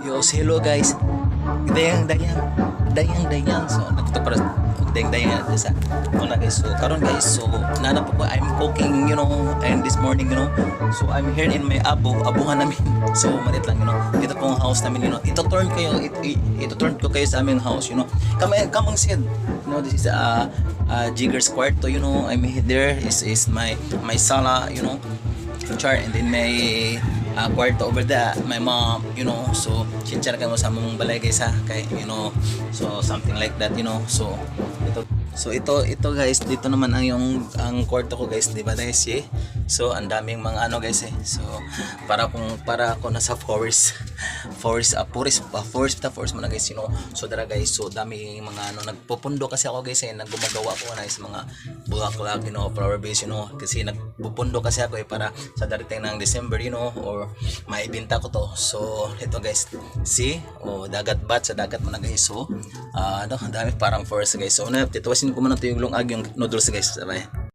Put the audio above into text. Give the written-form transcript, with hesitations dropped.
Yo, say hello guys. Dayang. So, nagto para dayang sa una guys. So, karon guys, so nanap ko I'm cooking, and this morning, So, I'm here in my abuhan namin. So, malit lang, Ito pong house namin, Ito turn ko kayo sa aming house, Kamang said, this is Jigger's kwarto, I'm there is my sala, char, and then may kwarto over there, my mom, so chinchar ka mo sa mong balay guys ha, kay so something like that, ito guys, dito naman ang kwarto ko guys, di ba guys, so ang daming mga guys so para ako nasa forest mo na guys, so dara guys, so dami mga nagpupundo kasi ako guys, naggumagawa ko na is mga bulaklak, flower base, kasi nagpupundo kasi ako para sa darating ng December, or maibenta ko to. So ito guys, dagat bat sa dagat mo na guys, so ang dami parang forest guys. So tituwasin ko muna to yung lungag, yung noodles guys, sabay.